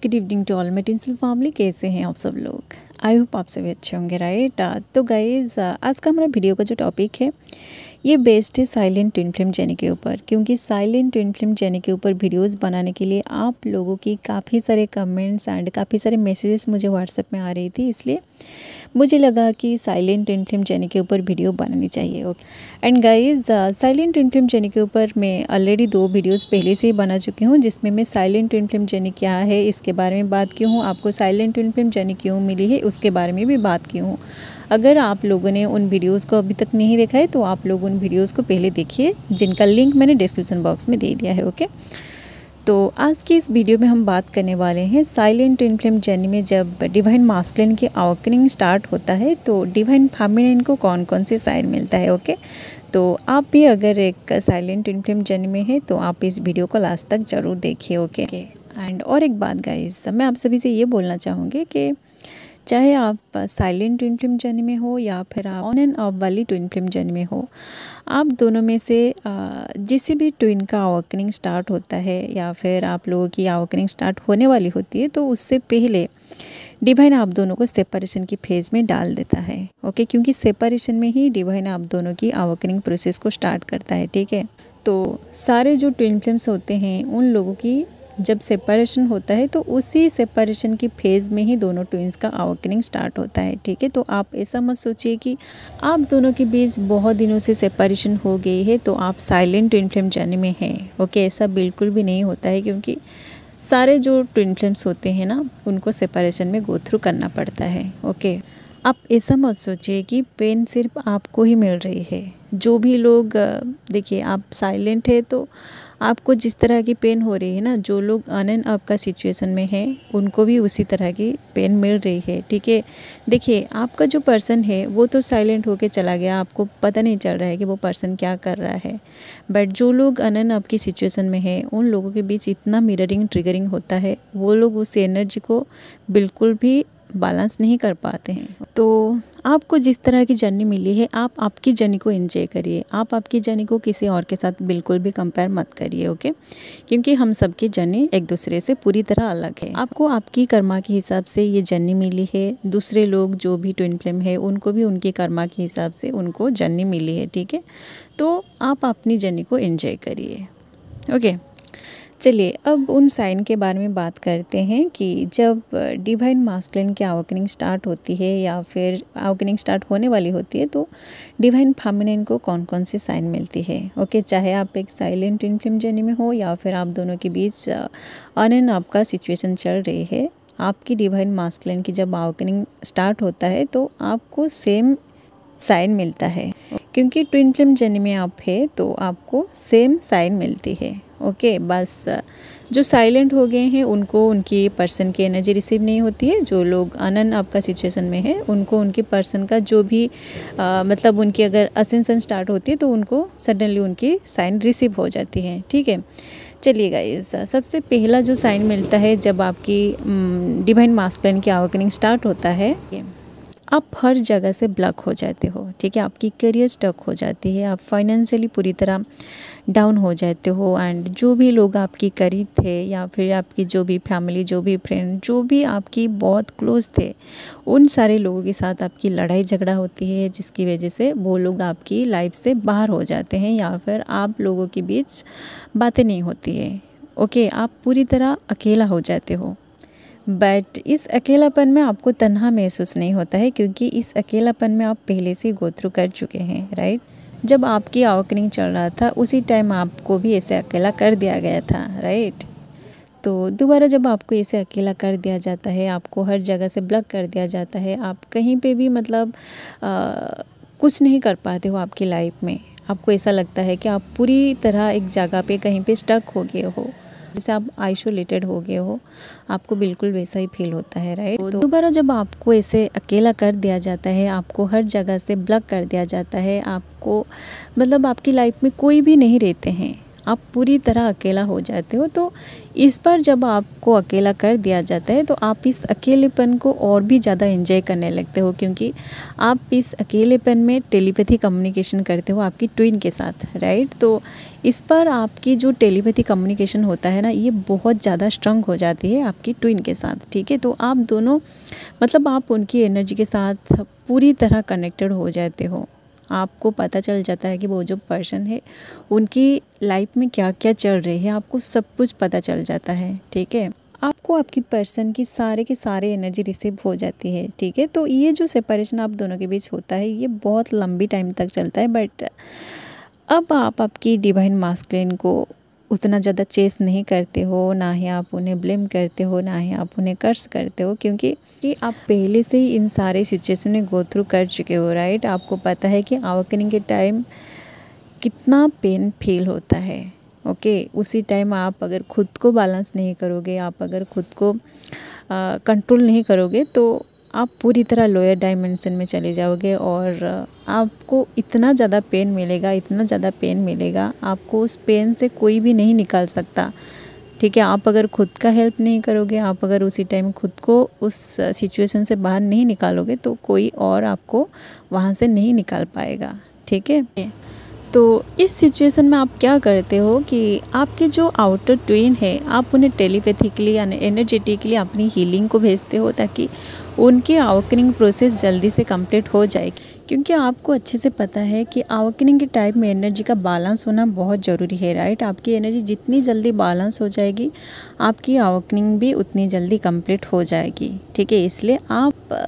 Good evening to all my tinsel family. कैसे हैं आप सब लोग? आई होप आप सभी अच्छे होंगे, राइट। तो गाइज़, आज का हमारा वीडियो का जो टॉपिक है ये बेस्ड है साइलेंट ट्विन फ्लेम जर्नी के ऊपर, क्योंकि साइलेंट ट्विन फ्लेम जर्नी के ऊपर वीडियोस बनाने के लिए आप लोगों की काफ़ी सारे कमेंट्स एंड काफ़ी सारे मैसेजेस मुझे व्हाट्सएप में आ रही थी, इसलिए मुझे लगा कि साइलेंट ट्विन फ्लेम जर्नी के ऊपर वीडियो बनानी चाहिए। Okay and guys, silent twin flame journey के ऊपर मैं ऑलरेडी 2 वीडियोस पहले से ही बना चुकी हूँ, जिसमें मैं साइलेंट ट्विन फ्लेम जर्नी क्या है इसके बारे में बात की हूँ, आपको साइलेंट ट्विन फ्लेम जर्नी क्यों मिली है उसके बारे में भी बात की हूँ। अगर आप लोगों ने उन वीडियोस को अभी तक नहीं देखा है तो आप लोग उन वीडियोस को पहले देखिए, जिनका लिंक मैंने डिस्क्रिप्शन बॉक्स में दे दिया है। ओके, तो आज की इस वीडियो में हम बात करने वाले हैं साइलेंट ट्विन फ्लेम जर्नी में जब डिवाइन मास्कुलिन की अवेकनिंग स्टार्ट होता है तो डिवाइन फेमिनिन को कौन कौन से साइन मिलता है। ओके, तो आप भी अगर एक साइलेंट ट्विन फ्लेम जर्नी में है तो आप इस वीडियो को लास्ट तक ज़रूर देखिए। ओके एंड और एक बात गाइस, मैं आप सभी से ये बोलना चाहूँगी कि चाहे आप साइलेंट ट्विन फ्लेम जर्नी में हो या फिर आप ऑन एंड ऑफ वाली ट्विन फ्लेम जर्नी में हो, आप दोनों में से जिस भी ट्विन का अवेकनिंग स्टार्ट होता है या फिर आप लोगों की अवेकनिंग स्टार्ट होने वाली होती है तो उससे पहले डिवाइन आप दोनों को सेपरेशन की फेज़ में डाल देता है। ओके, क्योंकि सेपरेशन में ही डिवाइन आप दोनों की अवेकनिंग प्रोसेस को स्टार्ट करता है। ठीक है, तो सारे जो ट्विन फ्लेम्स होते हैं उन लोगों की जब सेपरेशन होता है तो उसी सेपरेशन की फेज़ में ही दोनों ट्विंस का अवेकनिंग स्टार्ट होता है। ठीक है, तो आप ऐसा मत सोचिए कि आप दोनों के बीच बहुत दिनों से सेपरेशन हो गई है तो आप साइलेंट ट्विन फ्लेम जर्नी में हैं। ओके, ऐसा बिल्कुल भी नहीं होता है, क्योंकि सारे जो ट्विन फ्लेम्स होते हैं ना उनको सेपरेशन में गो थ्रू करना पड़ता है। ओके, आप ऐसा मत सोचिए कि पेन सिर्फ आपको ही मिल रही है। जो भी लोग देखिए, आप साइलेंट है तो आपको जिस तरह की पेन हो रही है ना, जो लोग ऑन एंड ऑफ का सिचुएशन में है उनको भी उसी तरह की पेन मिल रही है। ठीक है, देखिए आपका जो पर्सन है वो तो साइलेंट होके चला गया, आपको पता नहीं चल रहा है कि वो पर्सन क्या कर रहा है, बट जो लोग ऑन एंड ऑफ की सिचुएशन में है उन लोगों के बीच इतना मिररिंग ट्रिगरिंग होता है, वो लोग उस एनर्जी को बिल्कुल भी बैलेंस नहीं कर पाते हैं। तो आपको जिस तरह की जर्नी मिली है आप आपकी जर्नी को एंजॉय करिए, आप आपकी जर्नी को किसी और के साथ बिल्कुल भी कंपेयर मत करिए। ओके, क्योंकि हम सबकी जर्नी एक दूसरे से पूरी तरह अलग है। आपको आपकी कर्मा के हिसाब से ये जर्नी मिली है, दूसरे लोग जो भी ट्विन फ्लेम है उनको भी उनकी कर्मा के हिसाब से उनको जर्नी मिली है। ठीक है, तो आप अपनी जर्नी को एंजॉय करिए। ओके, चलिए अब उन साइन के बारे में बात करते हैं कि जब डिवाइन मास्कुलिन की अवेकनिंग स्टार्ट होती है या फिर अवेकनिंग स्टार्ट होने वाली होती है तो डिवाइन फेमिनिन को कौन कौन सी साइन मिलती है। ओके, चाहे आप एक साइलेंट ट्विन फ्लेम जर्नी में हो या फिर आप दोनों के बीच ऑन एंड ऑफ का सिचुएशन चल रही है, आपकी डिवाइन मास्कुलिन की जब अवेकनिंग स्टार्ट होता है तो आपको सेम साइन मिलता है, क्योंकि ट्विन फ्लेम जर्नी में आप है तो आपको सेम साइन मिलती है। ओके, बस जो साइलेंट हो गए हैं उनको उनकी पर्सन की एनर्जी रिसीव नहीं होती है, जो लोग ऑन एंड ऑफ का सिचुएशन में है उनको उनके पर्सन का जो भी मतलब उनकी अगर असेंशन स्टार्ट होती है तो उनको सडनली उनकी साइन रिसीव हो जाती है। ठीक है, चलिए गाइस, सबसे पहला जो साइन मिलता है जब आपकी डिवाइन मास्कुलिन की अवेकनिंग स्टार्ट होता है, आप हर जगह से ब्लॉक हो जाते हो। ठीक है, आपकी करियर स्टक हो जाती है, आप फाइनेंशियली पूरी तरह डाउन हो जाते हो, एंड जो भी लोग आपके करीब थे या फिर आपकी जो भी फैमिली, जो भी फ्रेंड, जो भी आपकी बहुत क्लोज थे, उन सारे लोगों के साथ आपकी लड़ाई झगड़ा होती है, जिसकी वजह से वो लोग आपकी लाइफ से बाहर हो जाते हैं या फिर आप लोगों के बीच बातें नहीं होती है। ओके, आप पूरी तरह अकेला हो जाते हो, बट इस अकेलापन में आपको तन्हा महसूस नहीं होता है, क्योंकि इस अकेलापन में आप पहले से गो थ्रू कर चुके हैं। राइट, जब आपकी अवेकनिंग चल रहा था उसी टाइम आपको भी ऐसे अकेला कर दिया गया था। राइट, तो दोबारा जब आपको ऐसे अकेला कर दिया जाता है, आपको हर जगह से ब्लॉक कर दिया जाता है, आप कहीं पे भी मतलब कुछ नहीं कर पाते हो आपकी लाइफ में, आपको ऐसा लगता है कि आप पूरी तरह एक जगह पे कहीं पे स्टक हो गए हो, जैसे आप आइसोलेटेड हो गए हो, आपको बिल्कुल वैसा ही फील होता है। राइट, तो दोबारा जब आपको ऐसे अकेला कर दिया जाता है, आपको हर जगह से ब्लॉक कर दिया जाता है, आपको मतलब आपकी लाइफ में कोई भी नहीं रहते हैं, आप पूरी तरह अकेला हो जाते हो। तो इस बार जब आपको अकेला कर दिया जाता है तो आप इस अकेलेपन को और भी ज़्यादा एंजॉय करने लगते हो, क्योंकि आप इस अकेलेपन में टेलीपैथी कम्युनिकेशन करते हो आपकी ट्विन के साथ, राइट। तो इस पर आपकी जो टेलीपैथी कम्युनिकेशन होता है ना, ये बहुत ज़्यादा स्ट्रॉन्ग हो जाती है आपकी ट्विन के साथ, ठीक है। तो आप दोनों मतलब आप उनकी एनर्जी के साथ पूरी तरह कनेक्टेड हो जाते हो। आपको पता चल जाता है कि वो जो पर्सन है उनकी लाइफ में क्या क्या चल रही है, आपको सब कुछ पता चल जाता है, ठीक है। आपको आपकी पर्सन की सारे के सारे एनर्जी रिसीव हो जाती है, ठीक है। तो ये जो सेपरेशन आप दोनों के बीच होता है ये बहुत लंबी टाइम तक चलता है, बट अब आप आपकी डिवाइन मास्कुलिन को उतना ज़्यादा चेस नहीं करते हो, ना ही आप उन्हें ब्लेम करते हो, ना ही आप उन्हें कर्स करते हो, क्योंकि आप पहले से ही इन सारे सिचुएशन में गो थ्रू कर चुके हो, राइट। आपको पता है कि अवेकनिंग के टाइम कितना पेन फील होता है, ओके। उसी टाइम आप अगर खुद को बैलेंस नहीं करोगे, आप अगर खुद को कंट्रोल नहीं करोगे तो आप पूरी तरह लोअर डायमेंशन में चले जाओगे और आपको इतना ज़्यादा पेन मिलेगा, इतना ज़्यादा पेन मिलेगा, आपको उस पेन से कोई भी नहीं निकाल सकता, ठीक है। आप अगर खुद का हेल्प नहीं करोगे, आप अगर उसी टाइम खुद को उस सिचुएशन से बाहर नहीं निकालोगे तो कोई और आपको वहाँ से नहीं निकाल पाएगा, ठीक है। तो इस सिचुएशन में आप क्या करते हो कि आपके जो आउटर ट्विन है आप उन्हें टेलीपैथिकली यानी एनर्जेटिकली अपनी हीलिंग को भेजते हो ताकि उनकी अवेकनिंग प्रोसेस जल्दी से कंप्लीट हो जाए, क्योंकि आपको अच्छे से पता है कि अवेकनिंग के टाइम में एनर्जी का बैलेंस होना बहुत ज़रूरी है, राइट। आपकी एनर्जी जितनी जल्दी बैलेंस हो जाएगी आपकी अवेकनिंग भी उतनी जल्दी कंप्लीट हो जाएगी, ठीक है। इसलिए आप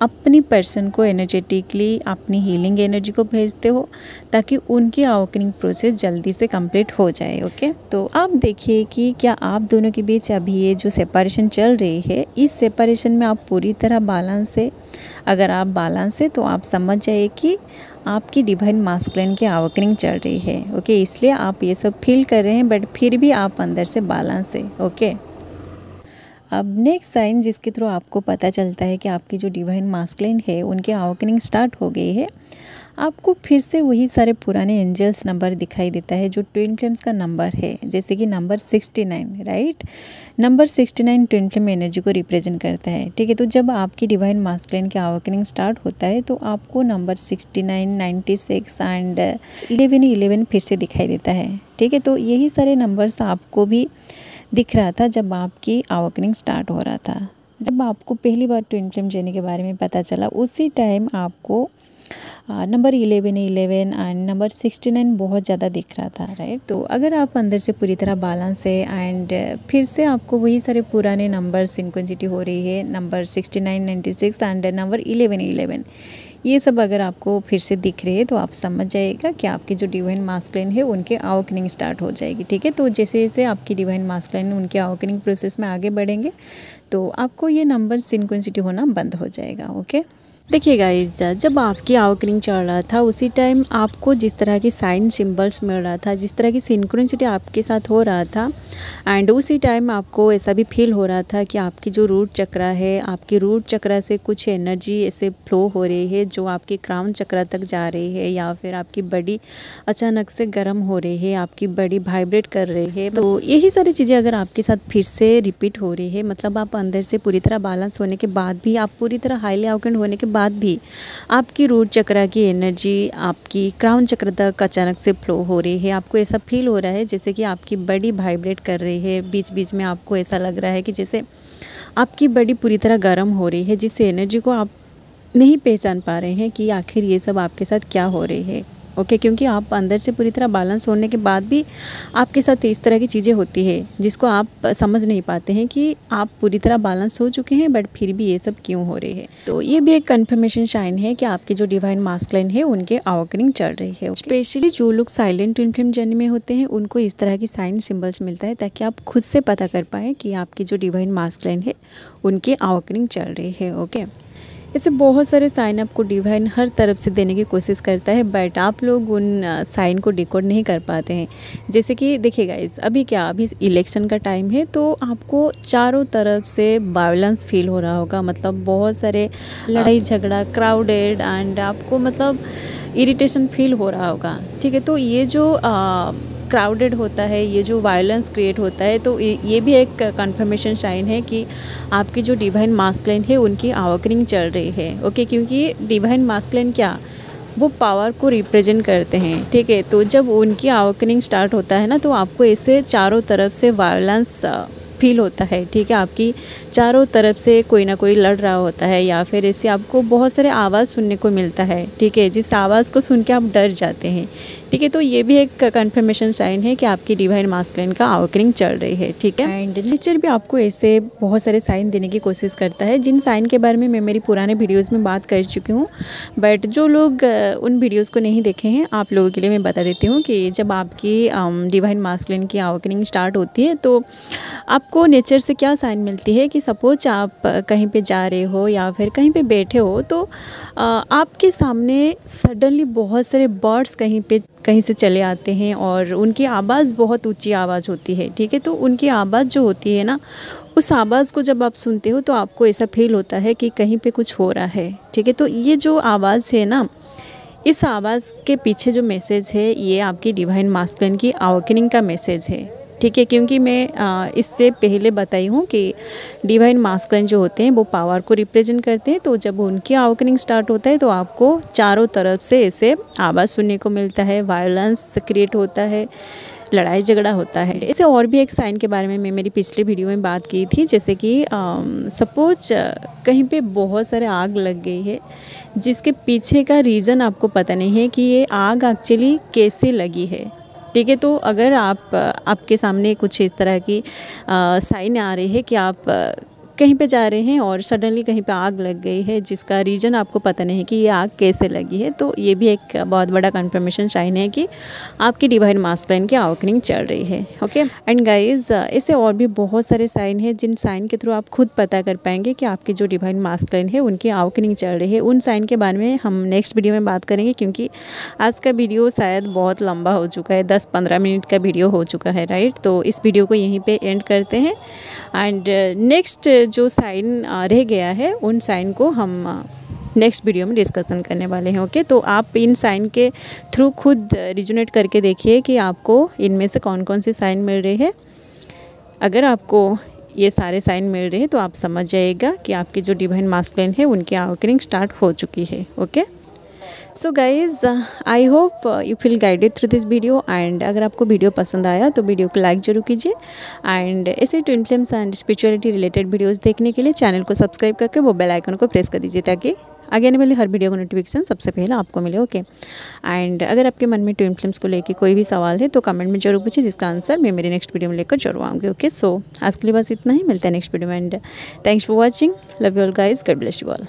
अपनी पर्सन को एनर्जेटिकली अपनी हीलिंग एनर्जी को भेजते हो ताकि उनकी अवेकनिंग प्रोसेस जल्दी से कंप्लीट हो जाए, ओके। तो आप देखिए कि क्या आप दोनों के बीच अभी ये जो सेपरेशन चल रही है, इस सेपरेशन में आप पूरी तरह बैलेंस है। अगर आप बैलेंस है तो आप समझ जाइए कि आपकी डिवाइन मास्कुलिन की अवेकनिंग चल रही है, ओके। इसलिए आप ये सब फील कर रहे हैं, बट फिर भी आप अंदर से बैलेंस है, ओके। अब नेक्स्ट साइन जिसके थ्रू आपको पता चलता है कि आपकी जो डिवाइन मास्कुलिन है उनकी अवेकनिंग स्टार्ट हो गई है, आपको फिर से वही सारे पुराने एंजल्स नंबर दिखाई देता है जो ट्विन फ्लेम्स का नंबर है, जैसे कि number 69, right. Number 69 twin flame energy को रिप्रेजेंट करता है, ठीक है। तो जब आपकी डिवाइन मास्कुलिन की अवेकनिंग स्टार्ट होता है तो आपको नंबर 69, 96 एंड 11 फिर से दिखाई देता है, ठीक है। तो यही सारे नंबर्स आपको भी दिख रहा था जब आपकी अवेकनिंग स्टार्ट हो रहा था। जब आपको पहली बार ट्विन फ्लेम जर्नी के बारे में पता चला उसी टाइम आपको नंबर 11 एंड नंबर 69 बहुत ज़्यादा दिख रहा था, राइट। तो अगर आप अंदर से पूरी तरह बैलेंस है एंड फिर से आपको वही सारे पुराने नंबर सिंक्रोनिसिटी हो रही है, नंबर 69, 96 एंड नंबर 11 ये सब अगर आपको फिर से दिख रही है तो आप समझ जाइएगा कि आपकी जो डिवाइन मास्कुलिन है उनके अवेकनिंग स्टार्ट हो जाएगी, ठीक है। तो जैसे जैसे आपकी डिवाइन मास्कुलिन उनके अवेकनिंग प्रोसेस में आगे बढ़ेंगे तो आपको ये नंबर सिंक्रोनिसिटी होना बंद हो जाएगा, ओके। देखिए गाइस, जब आपकी अवेकनिंग चल रहा था उसी टाइम आपको जिस तरह की साइन सिंबल्स मिल रहा था, जिस तरह की सिंक्रोनिसिटी आपके साथ हो रहा था एंड उसी टाइम आपको ऐसा भी फील हो रहा था कि आपकी जो रूट चक्रा है, आपकी रूट चक्रा से कुछ एनर्जी ऐसे फ्लो हो रही है जो आपकी क्राउन चक्रा तक जा रही है, या फिर आपकी बॉडी अचानक से गर्म हो रही है, आपकी बॉडी वाइब्रेट कर रही है। तो यही सारी चीज़ें अगर आपके साथ फिर से रिपीट हो रही है, मतलब आप अंदर से पूरी तरह बैलेंस होने के बाद भी, आप पूरी तरह हाईली अवेकन्ड होने के बाद भी आपकी रूट चक्रा की एनर्जी आपकी क्राउन चक्र तक अचानक से फ्लो हो रही है, आपको ऐसा फील हो रहा है जैसे कि आपकी बॉडी वाइब्रेट कर रही है। बीच बीच में आपको ऐसा लग रहा है कि जैसे आपकी बॉडी पूरी तरह गर्म हो रही है, जिस एनर्जी को आप नहीं पहचान पा रहे हैं कि आखिर ये सब आपके साथ क्या हो रही है, ओके। क्योंकि आप अंदर से पूरी तरह बैलेंस होने के बाद भी आपके साथ इस तरह की चीज़ें होती है जिसको आप समझ नहीं पाते हैं कि आप पूरी तरह बैलेंस हो चुके हैं बट फिर भी ये सब क्यों हो रही है। तो ये भी एक कन्फर्मेशन साइन है कि आपकी जो डिवाइन मास्कुलिन है उनके अवेकनिंग चल रही है। स्पेशली जो लोग साइलेंट ट्विन फ्लेम जर्नी में होते हैं उनको इस तरह की साइन सिंबल्स मिलता है ताकि आप खुद से पता कर पाएँ कि आपकी जो डिवाइन मास्कुलिन है उनकी अवेकनिंग चल रही है, ओके। ऐसे बहुत सारे साइन आपको डिवाइन हर तरफ से देने की कोशिश करता है, बट आप लोग उन साइन को डिकोड नहीं कर पाते हैं। जैसे कि देखिए गाइस, अभी इलेक्शन का टाइम है तो आपको चारों तरफ से वायलेंस फील हो रहा होगा, मतलब बहुत सारे लड़ाई झगड़ा, क्राउडेड एंड आपको मतलब इरिटेशन फील हो रहा होगा, ठीक है। तो ये जो क्राउडेड होता है, ये जो वायलेंस क्रिएट होता है, तो ये भी एक कन्फर्मेशन साइन है कि आपकी जो डिवाइन मास्कुलिन है उनकी अवेकनिंग चल रही है। ओके, क्योंकि डिवाइन मास्कुलिन क्या, वो पावर को रिप्रेजेंट करते हैं। ठीक है, तो जब उनकी अवेकनिंग स्टार्ट होता है ना, तो आपको ऐसे चारों तरफ से वायलेंस फील होता है। ठीक है, आपकी चारों तरफ से कोई ना कोई लड़ रहा होता है, या फिर ऐसे आपको बहुत सारे आवाज़ सुनने को मिलता है। ठीक है, जिस आवाज़ को सुन के आप डर जाते हैं। ठीक है, तो ये भी एक कन्फर्मेशन साइन है कि आपकी डिवाइन मास्कुलिन का अवेकनिंग चल रही है। ठीक है, एंड नेचर भी आपको ऐसे बहुत सारे साइन देने की कोशिश करता है, जिन साइन के बारे में मैं मेरी पुराने वीडियोज़ में बात कर चुकी हूँ। बट जो लोग उन वीडियोज़ को नहीं देखे हैं, आप लोगों के लिए मैं बता देती हूँ कि जब आपकी डिवाइन मास्कुलिन की अवेकनिंग स्टार्ट होती है, तो आपको नेचर से क्या साइन मिलती है कि सपोज आप कहीं पे जा रहे हो या फिर कहीं पे बैठे हो, तो आपके सामने सडनली बहुत सारे बर्ड्स कहीं से चले आते हैं और उनकी आवाज़ बहुत ऊंची आवाज़ होती है। ठीक है, तो उनकी आवाज़ जो होती है ना, उस आवाज़ को जब आप सुनते हो तो आपको ऐसा फील होता है कि कहीं पे कुछ हो रहा है। ठीक है, तो ये जो आवाज़ है ना, इस आवाज़ के पीछे जो मैसेज है, ये आपकी डिवाइन मास्कुलिन की अवेकनिंग का मैसेज है। ठीक है, क्योंकि मैं इससे पहले बताई हूँ कि डिवाइन मास्कुलिन जो होते हैं वो पावर को रिप्रेजेंट करते हैं। तो जब उनकी अवेकनिंग स्टार्ट होता है तो आपको चारों तरफ से ऐसे आवाज़ सुनने को मिलता है, वायलेंस क्रिएट होता है, लड़ाई झगड़ा होता है। ऐसे और भी एक साइन के बारे में मैं मेरी पिछली वीडियो में बात की थी, जैसे कि सपोज कहीं पे बहुत सारे आग लग गई है, जिसके पीछे का रीज़न आपको पता नहीं है कि ये आग एक्चुअली कैसे लगी है। ठीक है, तो अगर आपके सामने कुछ इस तरह की साइन आ रही है कि आप कहीं पे जा रहे हैं और सडनली कहीं पे आग लग गई है, जिसका रीज़न आपको पता नहीं है कि ये आग कैसे लगी है, तो ये भी एक बहुत बड़ा कंफर्मेशन साइन है कि आपकी डिवाइन मास्कुलिन की अवेकनिंग चल रही है। ओके, एंड गाइज ऐसे और भी बहुत सारे साइन हैं, जिन साइन के थ्रू आप खुद पता कर पाएंगे कि आपकी जो डिवाइन मास्कुलिन है उनकी अवेकनिंग चल रही है। उन साइन के बारे में हम नेक्स्ट वीडियो में बात करेंगे, क्योंकि आज का वीडियो शायद बहुत लंबा हो चुका है, 10-15 मिनट का वीडियो हो चुका है, राइट। तो इस वीडियो को यहीं पे एंड करते हैं, एंड नेक्स्ट जो साइन रह गया है उन साइन को हम नेक्स्ट वीडियो में डिस्कशन करने वाले हैं। ओके, तो आप इन साइन के थ्रू खुद रिजोनेट करके देखिए कि आपको इनमें से कौन कौन से साइन मिल रहे हैं। अगर आपको ये सारे साइन मिल रहे हैं तो आप समझ जाइएगा कि आपकी जो डिवाइन मास्कुलिन है उनकी अवेकनिंग स्टार्ट हो चुकी है। Okay, so guys, I hope you feel guided through this video, and अगर आपको वीडियो पसंद आया तो वीडियो को लाइक जरूर कीजिए, एंड ऐसे twin flames and spirituality related videos देखने के लिए चैनल को सब्सक्राइब करके वो बेल आइकन को प्रेस कर दीजिए, ताकि आगे आने वाली हर वीडियो का नोटिफिकेशन सबसे पहले आपको मिले। ओके, एंड अगर आपके मन में ट्विन फ्लेम्स को लेकर कोई भी सवाल है तो कमेंट में जरूर पूछिए, जिसका आंसर मैं मेरी नेक्स्ट वीडियो में लेकर जरूर आऊँगी। ओके, सो आज के लिए बस इतना ही, मिलते हैं नेक्स्ट वीडियो में, and thanks for watching, love you all guys, God bless you all.